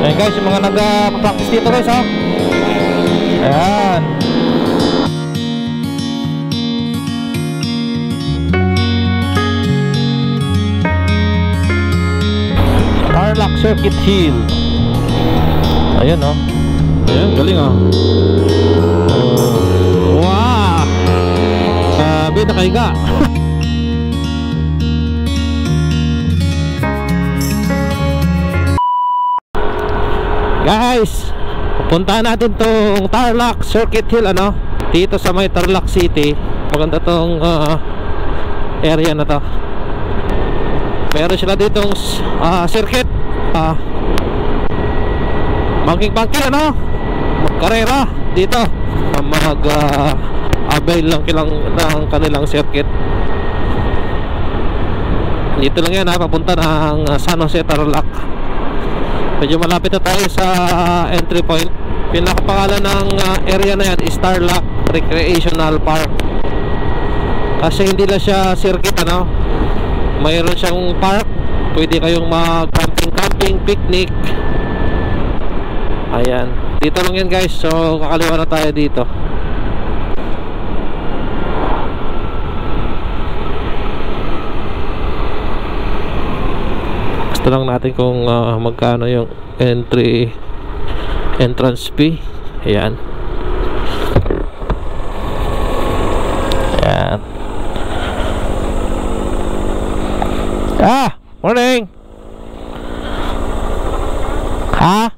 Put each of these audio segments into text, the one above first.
Ayan guys, yung mga nag-practice dito guys ha. Ayan. Tarlac Circuit Hill. Ayan o. Ayan, galing o. Wow! Sabi, nakahiga. Guys, pupuntahan natin tong Tarlac Circuit Hill ano, dito sa may Tarlac City. Maganda tong area na to. Meron sila ditong circuit, banking ano, magkarera dito, mag-avail lang kilang ng kanilang circuit. Dito lang yan ha, papunta ng San Jose, Tarlac. Medyo malapit na tayo sa entry point. Pinakapangalan ng area na yan is Tarlac Recreational Park. Kasi hindi lang siya circuit ano, mayroon siyang park. Pwede kayong mag-camping, picnic. Ayan, dito lang yan guys. So kakaliwa na tayo dito. Gusto lang natin kung magkano yung entrance fee. Ayan. Ayan. Morning. Ha?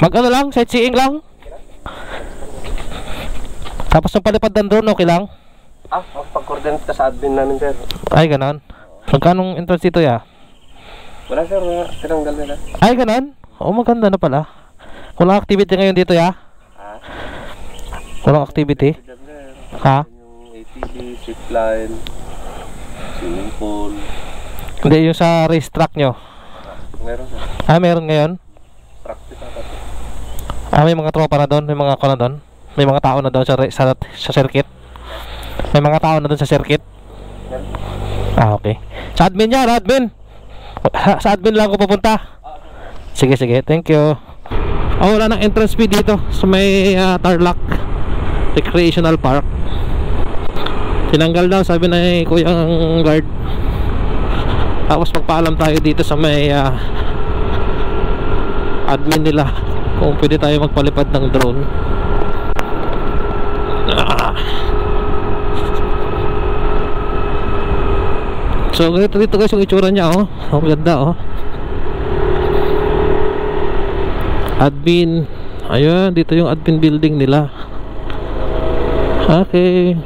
Mag-ano lang, sightseeing lang. Tapos yung palipad ng drone, okay lang? Pag-coordinate ka sa admin namin sir. Ay, ganon. Magkanong entrance dito ya? Wala sir, tinanggal nila. Ay, ganon? Oo, maganda na pala. Walang activity ngayon dito ya? Walang activity? Ha? Yung ATV, zipline, swimming pool. Hindi, yung sa racetrack nyo? Meron sir. Meron ngayon? Practice ata. May mga tropa na doon? May mga ako na doon? May mga tao na doon sa circuit? May mga tao na doon sa circuit? Okay. Sa admin yan, admin. Sa admin lang ako pupunta. Sige, thank you. Wala nang entrance fee dito sa may Tarlac Recreational Park. Tinanggal daw, sabi na kuyang guard. Tapos magpaalam tayo dito sa may admin nila kung pwede tayo magpalipad ng drone. So ganito dito guys yung itsura niya oh. Ang ganda oh. Admin. Ayun, dito yung admin building nila. Okay.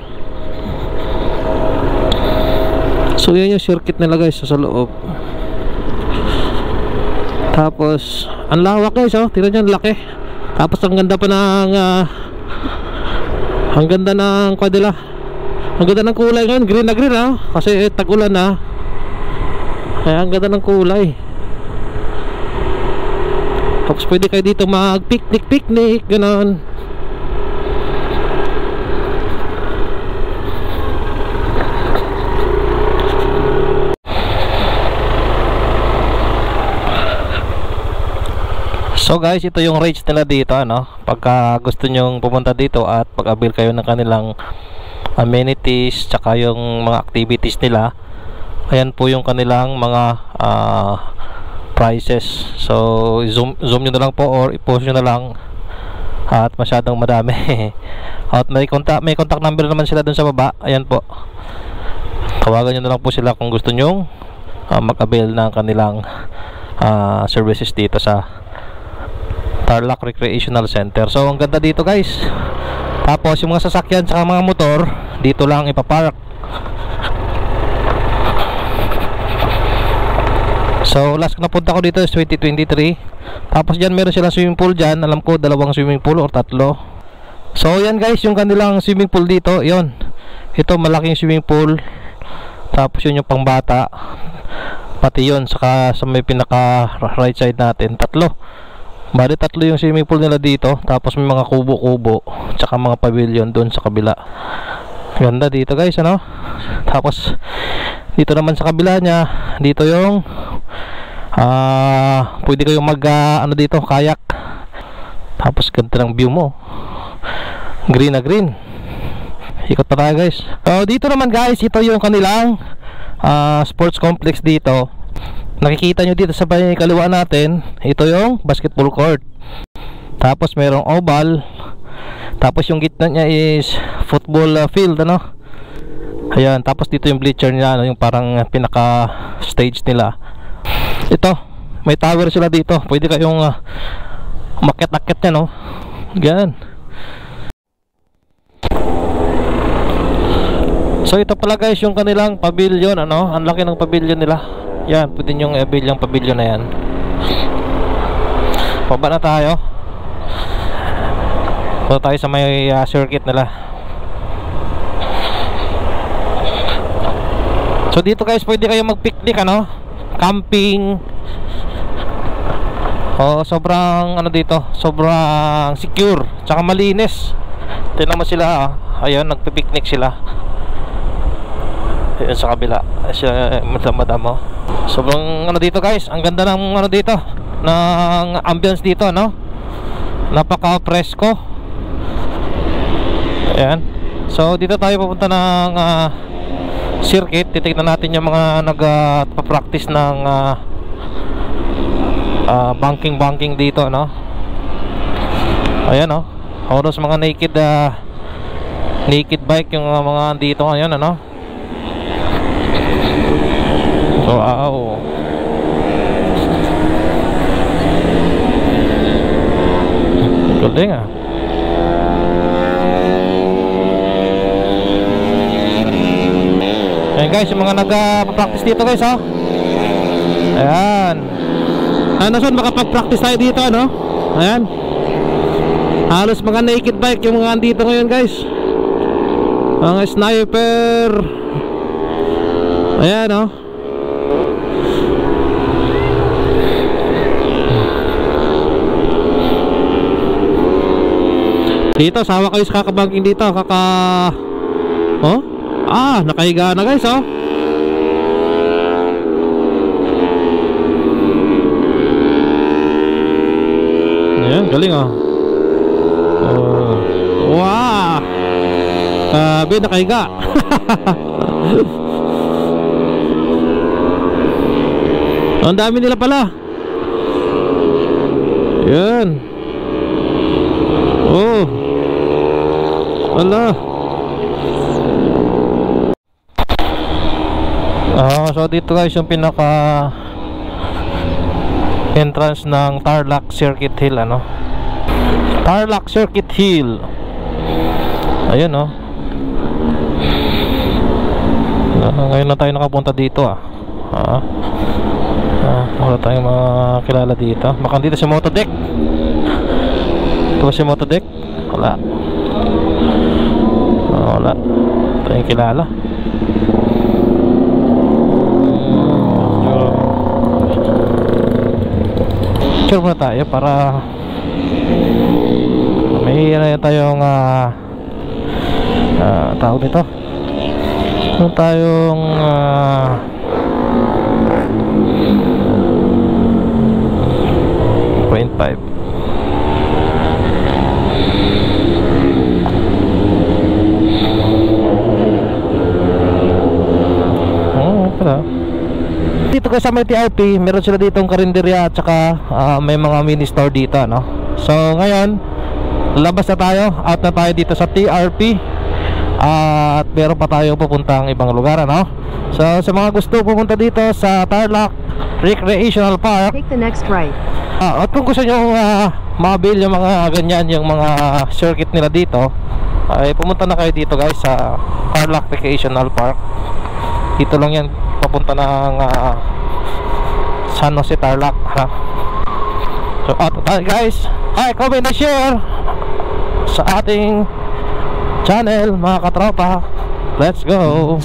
So yan yung circuit nila guys sa loob. Tapos ang lawak guys oh. Tingnan niyo ang laki. Tapos ang ganda pa ng ang ganda ng kwadila. Ang ganda ng kulay ngayon, green na green ah. Kasi tag-ulan na. Kaya ang ganda ng kulay. Tapos pwede kayo dito mag-picnic, ganon. So guys, ito yung rates nila dito ano. Pagka gusto nyong pumunta dito at pag-avail kayo ng kanilang amenities tsaka yung mga activities nila, ayan po yung kanilang mga prices. So zoom nyo na lang po or i-post nyo na lang at masyadong madami. At may contact number naman sila dun sa baba. Ayan po, tawagan nyo na lang po sila kung gusto nyong mag-avail ng kanilang services dito sa Tarlac Recreational Center. So ang ganda dito guys. Tapos yung mga sasakyan sa mga motor dito lang ipapark. So last na punta ko dito is 2023. Tapos dyan meron silang swimming pool dyan. Alam ko 2 swimming pool or 3. So yan guys yung kanilang swimming pool dito. Yon, ito malaking swimming pool. Tapos yun yung pangbata. Pati yun saka sa may pinaka right side natin 3. Bali 3 yung swimming pool nila dito. Tapos may mga kubo-kubo tsaka mga pavilion doon sa kabila. Ganda dito guys, ano. Tapos dito naman sa kabila niya, dito yung pwede kayong mag ano dito, kayak. Tapos ganda ng view mo, green na green. Ikot pa tayo guys. So dito naman guys, ito yung kanilang sports complex dito. Nakikita nyo dito sa kaliwa natin, ito yung basketball court. Tapos merong oval. Tapos yung gitna niya is football field, ano. Ayan, tapos dito yung bleacher niya, ano, yung parang pinaka stage nila. Ito, may tower sila dito. Pwede kayong umakyat-akyat niya, no. Yan. So ito pala guys yung kanilang pavilion, ano. Ang laki ng pavilion nila. Yan, pwede yung yung pavilion na yan. Baba na tayo. Punta tayo sa may circuit nila. So dito guys pwede kayo mag-picnic, ano, camping. Sobrang ano dito, sobrang secure, tsaka malinis. Tingnan mo sila, ayun, nagpi-picnic sila. Ayun sa kabila, madam. Sobrang ano dito guys, ang ganda ng ano dito, ng ambience dito, no. Napaka-presko. Ayan. So dito tayo pupunta ng circuit. Titignan natin yung mga nagpa-practice ng banking dito, no. Ayan, no. Halos mga naked bike yung mga dito ngayon, ano. Wow. Galing ah. Ayan guys, yung mga nagpa-practice dito guys, oh. Ayan. Ano son, makapag-practice tayo dito, ano. Ayan. Halos mga naked bike yung mga dito ngayon guys. Mga sniper. Ayan, oh. Dito, sawa kayo sa kakabangking dito. Oh? Nakahiga na guys, oh. Ayan, galing, oh. Wow. Sabi, nakahiga. Ang dami nila pala. Ayan. Oh. Wala. So dito guys yung pinaka entrance ng Tarlac Circuit Hill, ano. Tarlac Circuit Hill. Ayun, oh. Ngayon na tayo nakapunta dito, wala tayong makilala dito. Baka dito si Motodeck. Ito ba si Motodeck? Wala. Wala tayong kilala. Picture muna tayo para may tayong tawag nito. Meron tayong 0.5. Dito kasi sa may TRP, meron sila ditong karinderya at saka may mga mini store dito, no? So ngayon, labas na tayo, out na tayo dito sa TRP. At meron pa tayo pupuntang ibang lugar, no? So sa mga gusto pupunta dito sa Tarlac Recreational Park, take the next right. At kung gusto nyo mabil yung mga ganyan, yung mga circuit nila dito, ay pumunta na kayo dito guys sa Tarlac Recreational Park. Dito lang yan, papunta ng San Jose, Tarlac, ha? So guys, comment and share sa ating channel mga katropa. Let's go.